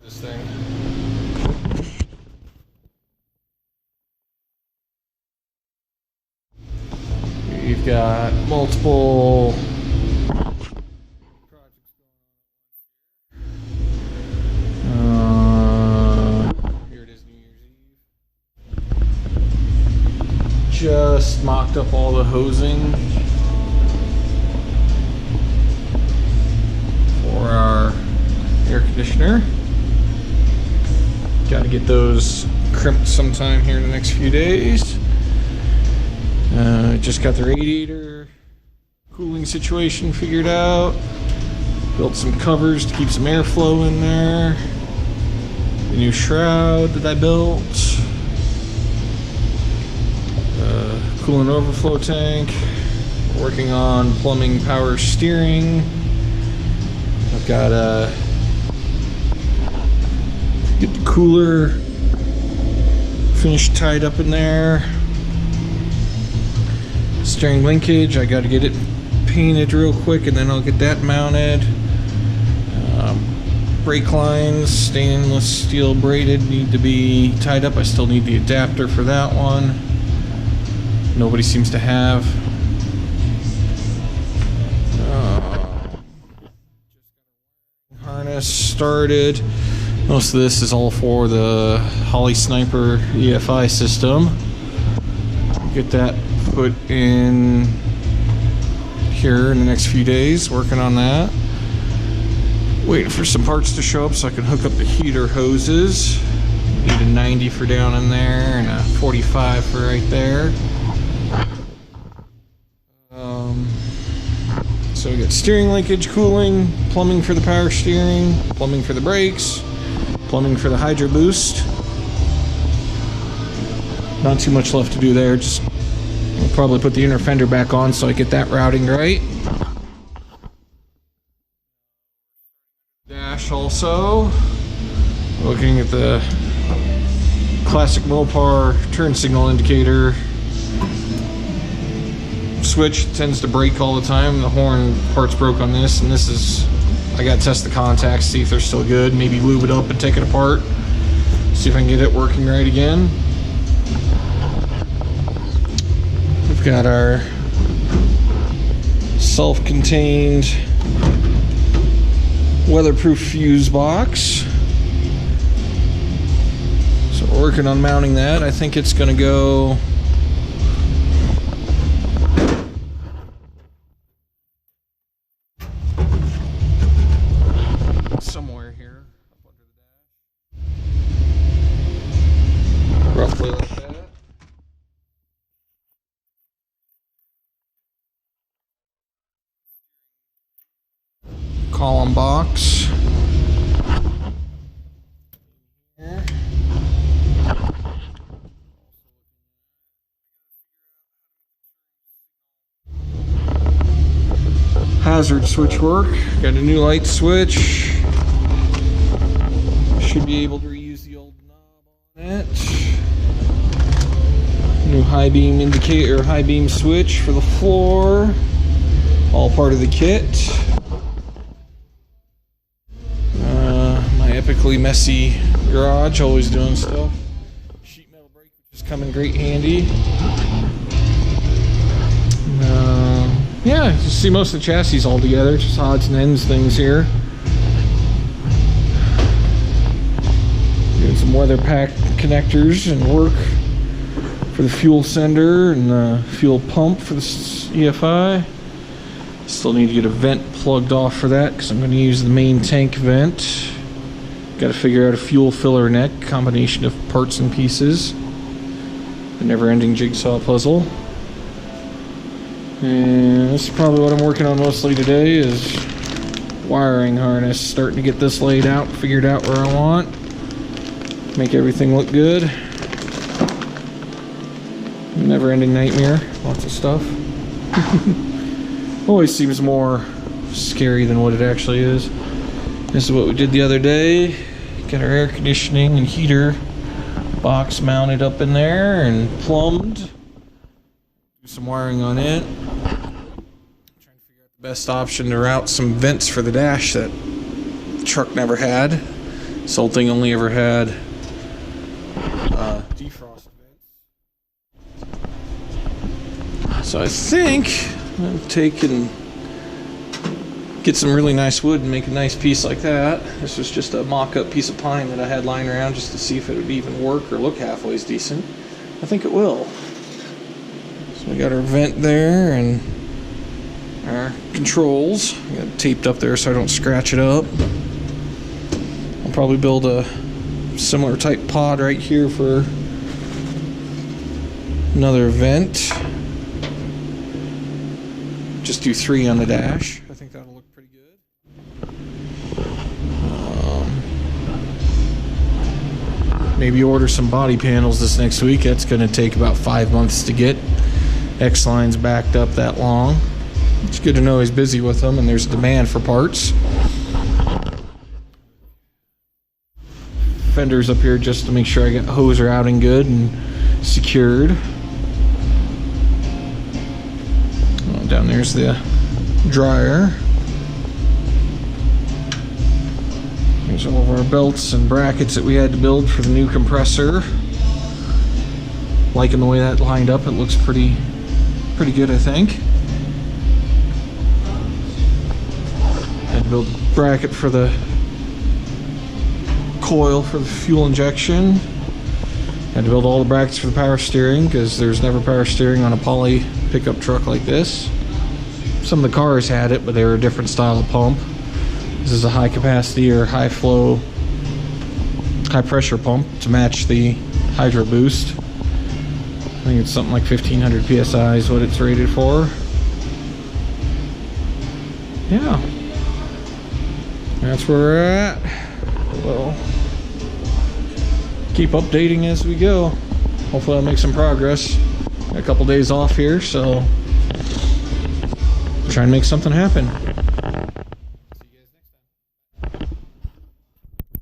This thing. You've got multiple projects going on. Here it is, New Year's Eve. Just mocked up all the hosing for our air conditioner. Got to get those crimped sometime here in the next few days. Just got the radiator cooling situation figured out. Built some covers to keep some airflow in there. The new shroud that I built. Coolant overflow tank. Working on plumbing, power steering. I've got get the cooler finished tied up in there. Steering linkage, I got to get it painted real quick and then I'll get that mounted. Brake lines, stainless steel braided, need to be tied up. I still need the adapter for that one. Nobody seems to have. Harness started. Most of this is all for the Holly Sniper EFI system. Get that put in here in the next few days, working on that. Waiting for some parts to show up so I can hook up the heater hoses. Need a 90 for down in there and a 45 for right there. So we got steering linkage, cooling, plumbing for the power steering, plumbing for the brakes, plumbing for the hydro boost. Not too much left to do there, just I'll probably put the inner fender back on so I get that routing right. Dash also. Looking at the classic Mopar turn signal indicator. Switch tends to break all the time. The horn part's broke on this, and this is, I gotta test the contacts, see if they're still good, maybe lube it up and take it apart. See if I can get it working right again. We've got our self-contained weatherproof fuse box. So we're working on mounting that. I think it's gonna go somewhere here up under the dash. Roughly like that. Column box. Here. Hazard switch work. Got a new light switch. Should be able to reuse the old knob on it. New high beam indicator, high beam switch for the floor. All part of the kit. My epically messy garage, always doing stuff. Sheet metal brake, which is coming great handy. Yeah, you see most of the chassis all together, just odds and ends things here. Doing some weather pack connectors and work for the fuel sender and the fuel pump for the EFI. Still need to get a vent plugged off for that because I'm going to use the main tank vent. Got to figure out a fuel filler neck, combination of parts and pieces. The never-ending jigsaw puzzle. And this is probably what I'm working on mostly today is wiring harness. Starting to get this laid out, figured out where I want. Make everything look good. Never-ending nightmare. Lots of stuff. Always seems more scary than what it actually is. This is what we did the other day. Got our air conditioning and heater box mounted up in there and plumbed. Do some wiring on it. Trying to figure out the best option to route some vents for the dash that the truck never had. This old thing only ever had defrost vents. So I think I'm gonna take and get some really nice wood and make a nice piece like that. This was just a mock-up piece of pine that I had lying around just to see if it would even work or look halfway as decent. I think it will. So we got our vent there and our controls. I got it taped up there so I don't scratch it up. I'll probably build a similar type pod right here for another vent. Just do 3 on the dash. I think that'll look pretty good. Maybe order some body panels this next week. That's going to take about 5 months to get. X-line's backed up that long. It's good to know he's busy with them and there's demand for parts. Fenders up here just to make sure I get the hoser out and good and secured. Oh, down there's the dryer. Here's all of our belts and brackets that we had to build for the new compressor. Liking the way that lined up, it looks pretty good, I think. Had to build a bracket for the coil for the fuel injection. Had to build all the brackets for the power steering because there's never power steering on a poly pickup truck like this. Some of the cars had it, but they were a different style of pump. This is a high capacity or high flow, high pressure pump to match the hydro boost. I think it's something like 1500 psi is what it's rated for. Yeah, that's where we're at. Well, keep updating as we go. Hopefully I'll make some progress. Got a couple days off here, so try and make something happen.